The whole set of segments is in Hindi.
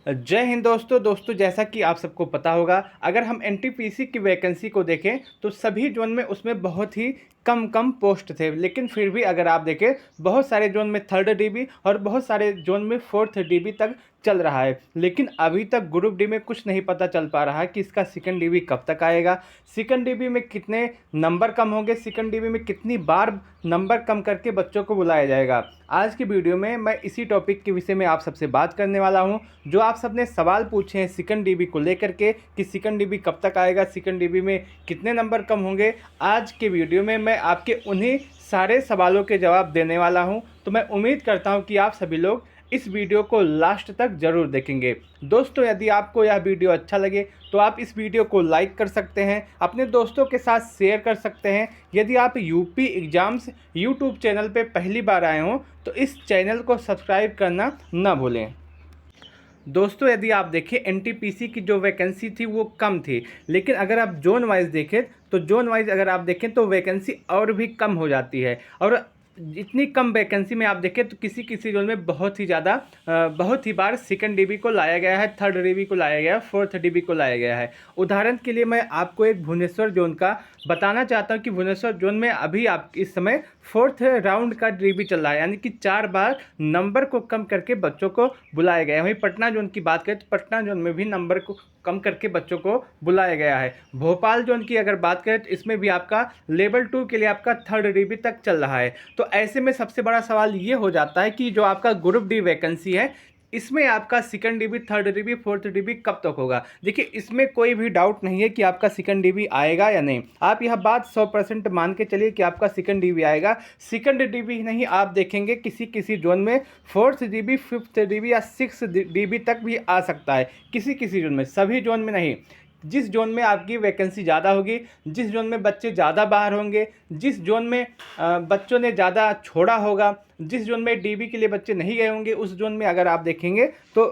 जय हिंद दोस्तों जैसा कि आप सबको पता होगा, अगर हम एनटीपीसी की वैकेंसी को देखें तो सभी जोन में उसमें बहुत ही कम पोस्ट थे। लेकिन फिर भी अगर आप देखें, बहुत सारे जोन में 3rd डीबी और बहुत सारे जोन में 4th डीबी तक चल रहा है। लेकिन अभी तक ग्रुप डी में कुछ नहीं पता चल पा रहा है कि इसका 2nd डीबी कब तक आएगा, 2nd डीबी में कितने नंबर कम होंगे, 2nd डीबी में कितनी बार नंबर कम करके बच्चों को बुलाया जाएगा। आज की वीडियो में मैं इसी टॉपिक के विषय में आप सबसे बात करने वाला हूं। जो आप सबने सवाल पूछे हैं 2nd डीबी को लेकर के कि 2nd डीबी कब तक आएगा, 2nd डीबी में कितने नंबर कम होंगे, आज के वीडियो में मैं आपके उन्हीं सारे सवालों के जवाब देने वाला हूं। तो मैं उम्मीद करता हूं कि आप सभी लोग इस वीडियो को लास्ट तक ज़रूर देखेंगे। दोस्तों, यदि आपको यह वीडियो अच्छा लगे तो आप इस वीडियो को लाइक कर सकते हैं, अपने दोस्तों के साथ शेयर कर सकते हैं। यदि आप यूपी एग्ज़ाम्स यूट्यूब चैनल पे पहली बार आए हों तो इस चैनल को सब्सक्राइब करना ना भूलें। दोस्तों, यदि आप देखें, एनटीपीसी की जो वैकेंसी थी वो कम थी, लेकिन अगर आप जोन वाइज देखें तो जोन वाइज अगर आप देखें तो वैकेंसी और भी कम हो जाती है। और इतनी कम वैकेंसी में आप देखें तो किसी किसी जोन में बहुत ही बार 2nd डीबी को लाया गया है, 3rd डीबी को लाया गया है, 4th डीबी को लाया गया है। उदाहरण के लिए मैं आपको एक भुवनेश्वर जोन का बताना चाहता हूं कि भुवनेश्वर जोन में अभी आप इस समय 4th राउंड का डीबी चल रहा है, यानी कि 4 बार नंबर को कम करके बच्चों को बुलाया गया है। वहीं पटना जोन की बात करें तो पटना जोन में भी नंबर को कम करके बच्चों को बुलाया गया है। भोपाल जोन की अगर बात करें तो इसमें भी आपका लेवल 2 के लिए आपका 3rd डीबी तक चल रहा है। तो ऐसे में सबसे बड़ा सवाल ये हो जाता है कि जो आपका ग्रुप डी वैकेंसी है, इसमें आपका 2nd dB, 3rd dB, 4th dB कब तक होगा। देखिए, इसमें कोई भी डाउट नहीं है कि आपका 2nd डीबी आएगा या नहीं। आप यह बात 100% मान के चलिए कि आपका 2nd डीबी आएगा। 2nd डीबी नहीं, आप देखेंगे किसी किसी जोन में 4th डीबी, 5th डीबी या 6th डीबी तक भी आ सकता है, किसी किसी जोन में, सभी जोन में नहीं। जिस जोन में आपकी वैकेंसी ज़्यादा होगी, जिस जोन में बच्चे ज़्यादा बाहर होंगे, जिस जोन में बच्चों ने ज़्यादा छोड़ा होगा, जिस जोन में डीबी के लिए बच्चे नहीं गए होंगे, उस जोन में अगर आप देखेंगे तो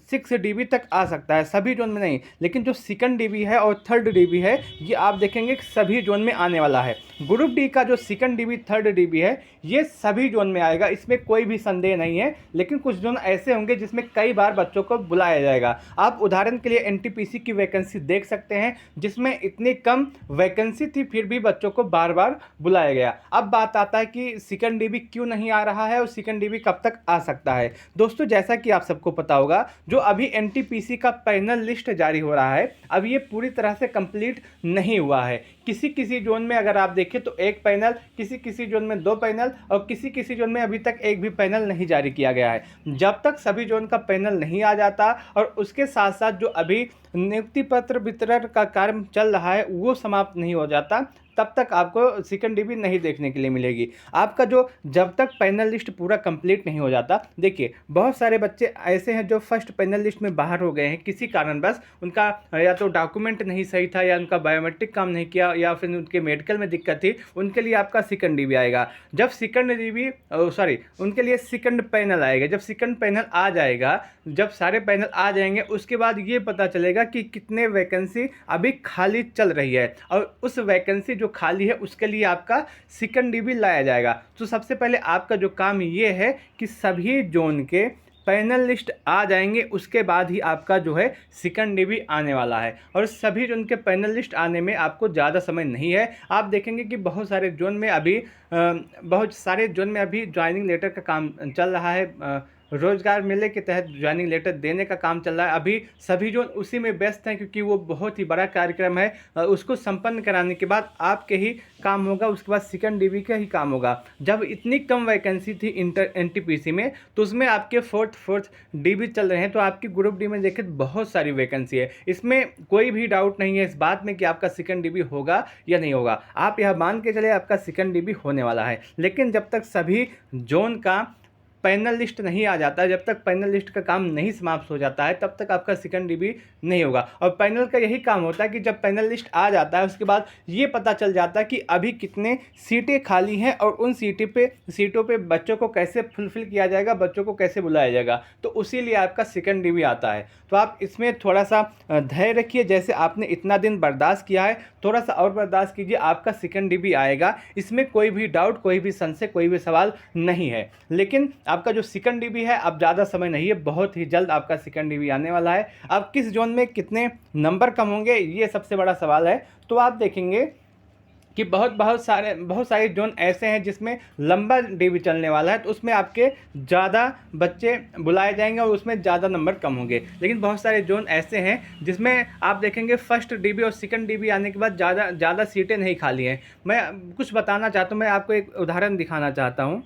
6 डीबी तक आ सकता है, सभी जोन में नहीं। लेकिन जो 2nd डीबी है और 3rd डीबी है, ये आप देखेंगे कि सभी जोन में आने वाला है। ग्रुप डी का जो 2nd डीबी, 3rd डीबी है, ये सभी जोन में आएगा, इसमें कोई भी संदेह नहीं है। लेकिन कुछ जोन ऐसे होंगे जिसमें कई बार बच्चों को बुलाया जाएगा। आप उदाहरण के लिए एनटीपीसी की वैकेंसी देख सकते हैं, जिसमें इतनी कम वैकेंसी थी फिर भी बच्चों को बार बार बुलाया गया। अब बात आता है कि 2nd डीबी क्यों नहीं आ रहा है और 2nd डीबी कब तक आ सकता है। दोस्तों, जैसा कि आप सबको पता होगा, जो अभी एनटीपीसी का पैनल लिस्ट जारी हो रहा है, अब ये पूरी तरह से कंप्लीट नहीं हुआ है। किसी किसी जोन में अगर आप देखें तो 1 पैनल, किसी किसी जोन में 2 पैनल और किसी किसी जोन में अभी तक एक भी पैनल नहीं जारी किया गया है। जब तक सभी जोन का पैनल नहीं आ जाता और उसके साथ साथ जो अभी नियुक्ति पत्र वितरण का कार्य चल रहा है वो समाप्त नहीं हो जाता, तब तक आपको 2nd डीबी नहीं देखने के लिए मिलेगी। आपका जो जब तक पैनल लिस्ट पूरा कंप्लीट नहीं हो जाता, देखिए बहुत सारे बच्चे ऐसे हैं जो फर्स्ट पैनल लिस्ट में बाहर हो गए हैं किसी कारणवश, उनका या तो डॉक्यूमेंट नहीं सही था या उनका बायोमेट्रिक काम नहीं किया या फिर उनके मेडिकल में दिक्कत थी। उनके लिए आपका 2nd डीबी आएगा। जब 2nd डीबी उनके लिए 2nd पैनल आएगा। जब 2nd पैनल आ जाएगा, जब सारे पैनल आ जाएंगे, उसके बाद ये पता चलेगा कि कितने वैकेंसी अभी खाली चल रही है और उस वैकेंसी जो खाली है उसके लिए आपका 2nd डीबी लाया जाएगा। तो सबसे पहले आपका जो काम ये है कि सभी जोन के पैनल लिस्ट आ जाएंगे, उसके बाद ही आपका जो है 2nd डीबी आने वाला है। और सभी जोन के पैनल लिस्ट आने में आपको ज़्यादा समय नहीं है। आप देखेंगे कि बहुत सारे जोन में अभी ज्वाइनिंग लेटर का काम चल रहा है, रोजगार मेले के तहत ज्वाइनिंग लेटर देने का काम चल रहा है। अभी सभी जोन उसी में व्यस्त हैं, क्योंकि वो बहुत ही बड़ा कार्यक्रम है। उसको संपन्न कराने के बाद आपके ही काम होगा, उसके बाद 2nd डीबी का ही काम होगा। जब इतनी कम वैकेंसी थी एनटीपीसी में, तो उसमें आपके 4th डीबी चल रहे हैं, तो आपकी ग्रुप डी में देखें बहुत सारी वैकेंसी है। इसमें कोई भी डाउट नहीं है इस बात में कि आपका 2nd डीबी होगा या नहीं होगा। आप यह मान के चले आपका 2nd डीबी होने वाला है। लेकिन जब तक सभी जोन का पैनल लिस्ट नहीं आ जाता है, जब तक पैनल लिस्ट का काम नहीं समाप्त हो जाता है, तब तक आपका 2nd डीबी नहीं होगा। और पैनल का यही काम होता है कि जब पैनल लिस्ट आ जाता है, उसके बाद ये पता चल जाता है कि अभी कितने सीटें खाली हैं और उन सीटों पे बच्चों को कैसे फुलफिल किया जाएगा, बच्चों को कैसे बुलाया जाएगा। तो उसी लिए आपका 2nd डीबी आता है। तो आप इसमें थोड़ा सा धैर्य रखिए। जैसे आपने इतना दिन बर्दाश्त किया है, थोड़ा सा और बर्दाश्त कीजिए, आपका 2nd डीबी आएगा। इसमें कोई भी डाउट, कोई भी संशय, कोई भी सवाल नहीं है। लेकिन आपका जो सेकंड डीबी है अब ज़्यादा समय नहीं है, बहुत ही जल्द आपका सेकंड डीबी आने वाला है। अब किस जोन में कितने नंबर कम होंगे ये सबसे बड़ा सवाल है। तो आप देखेंगे कि बहुत सारे जोन ऐसे हैं जिसमें लंबा डीबी चलने वाला है, तो उसमें आपके ज़्यादा बच्चे बुलाए जाएंगे और उसमें ज़्यादा नंबर कम होंगे। लेकिन बहुत सारे जोन ऐसे हैं जिसमें आप देखेंगे फर्स्ट डीबी और सेकंड डीबी आने के बाद ज़्यादा सीटें नहीं खाली हैं। मैं कुछ बताना चाहता हूँ, मैं आपको एक उदाहरण दिखाना चाहता हूँ।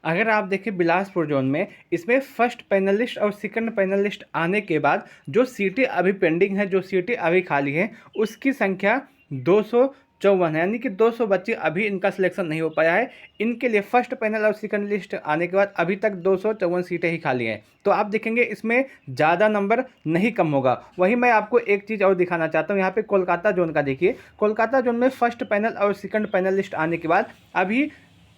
अगर आप देखें बिलासपुर जोन में, इसमें फर्स्ट पैनलिस्ट और सेकंड पैनलिस्ट आने के बाद जो सीटें अभी पेंडिंग हैं, जो सीटें अभी खाली हैं, उसकी संख्या 254 है। यानी कि 200 बच्चे अभी इनका सिलेक्शन नहीं हो पाया है। इनके लिए फर्स्ट पैनल और सेकंड लिस्ट आने के बाद अभी तक 254 सीटें ही खाली हैं। तो आप देखेंगे इसमें ज़्यादा नंबर नहीं कम होगा। वहीं मैं आपको एक चीज़ और दिखाना चाहता हूँ, यहाँ पे कोलकाता जोन का देखिए। कोलकाता जोन में फर्स्ट पैनल और सेकंड पैनल लिस्ट आने के बाद अभी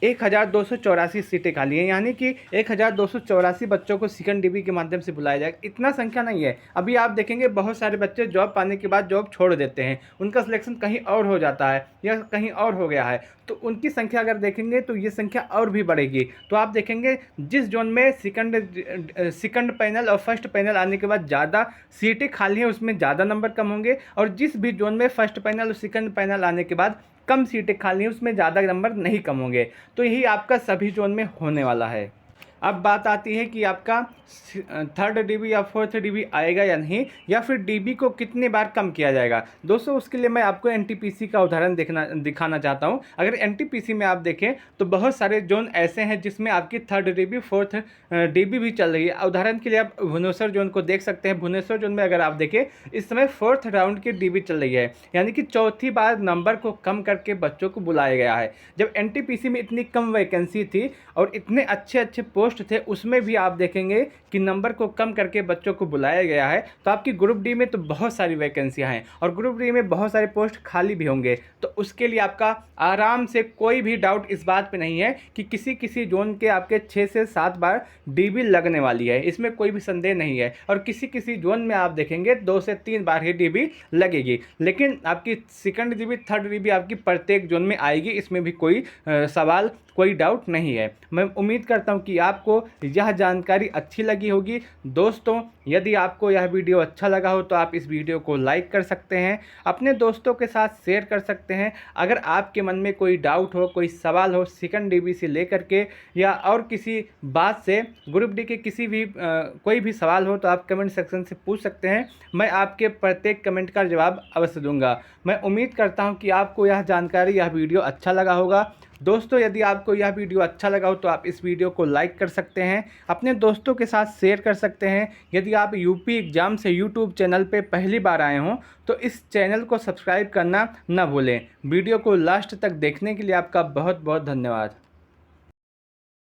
1284 सीटें खाली हैं। यानी कि 1284 बच्चों को सेकंड डीबी के माध्यम से बुलाया जाएगा। इतना संख्या नहीं है। अभी आप देखेंगे बहुत सारे बच्चे जॉब पाने के बाद जॉब छोड़ देते हैं, उनका सिलेक्शन कहीं और हो जाता है या कहीं और हो गया है, तो उनकी संख्या अगर देखेंगे तो ये संख्या और भी बढ़ेगी। तो आप देखेंगे जिस जोन में सेकंड पैनल और फर्स्ट पैनल आने के बाद ज़्यादा सीटें खाली हैं उसमें ज़्यादा नंबर कम होंगे, और जिस भी जोन में फर्स्ट पैनल और सेकंड पैनल आने के बाद कम सीटें खाली हैं उसमें ज़्यादा नंबर नहीं कम होंगे। तो यही आपका सभी जोन में होने वाला है। अब बात आती है कि आपका थर्ड डीबी या फोर्थ डीबी आएगा या नहीं, या फिर डीबी को कितनी बार कम किया जाएगा। दोस्तों उसके लिए मैं आपको एनटीपीसी का उदाहरण दिखाना चाहता हूं। अगर एनटीपीसी में आप देखें तो बहुत सारे जोन ऐसे हैं जिसमें आपकी थर्ड डीबी फोर्थ डीबी भी चल रही है। उदाहरण के लिए आप भुवनेश्वर जोन को देख सकते हैं। भुवनेश्वर जोन में अगर आप देखें इस समय फोर्थ राउंड की डीबी चल रही है, यानी कि चौथी बार नंबर को कम करके बच्चों को बुलाया गया है। जब एनटीपीसी में इतनी कम वैकेंसी थी और इतने अच्छे पोस्ट थे, उसमें भी आप देखेंगे कि नंबर को कम करके बच्चों को बुलाया गया है। तो आपकी ग्रुप डी में तो बहुत सारी वैकेंसियां हैं और ग्रुप डी में बहुत सारे पोस्ट खाली भी होंगे। तो उसके लिए आपका आराम से कोई भी डाउट इस बात पे नहीं है कि किसी जोन के आपके 6 से 7 बार डीबी लगने वाली है, इसमें कोई भी संदेह नहीं है। और किसी जोन में आप देखेंगे 2 से 3 बार ही डीबी लगेगी। लेकिन आपकी सेकंड डीबी थर्ड डीबी आपकी प्रत्येक जोन में आएगी, इसमें भी कोई सवाल कोई डाउट नहीं है। मैं उम्मीद करता हूं कि आपको यह जानकारी अच्छी लगी होगी। दोस्तों यदि आपको यह वीडियो अच्छा लगा हो तो आप इस वीडियो को लाइक कर सकते हैं, अपने दोस्तों के साथ शेयर कर सकते हैं। अगर आपके मन में कोई डाउट हो, कोई सवाल हो सेकंड डीबी से लेकर के या और किसी बात से, ग्रुप डी के किसी भी कोई भी सवाल हो तो आप कमेंट सेक्शन से पूछ सकते हैं। मैं आपके प्रत्येक कमेंट का जवाब अवश्य दूंगा। मैं उम्मीद करता हूं कि आपको यह जानकारी, यह वीडियो अच्छा लगा होगा। दोस्तों यदि आपको यह वीडियो अच्छा लगा हो तो आप इस वीडियो को लाइक कर सकते हैं, अपने दोस्तों के साथ शेयर कर सकते हैं। यदि आप यूपी एग्ज़ाम से यूट्यूब चैनल पे पहली बार आए हों तो इस चैनल को सब्सक्राइब करना ना भूलें। वीडियो को लास्ट तक देखने के लिए आपका बहुत बहुत धन्यवाद।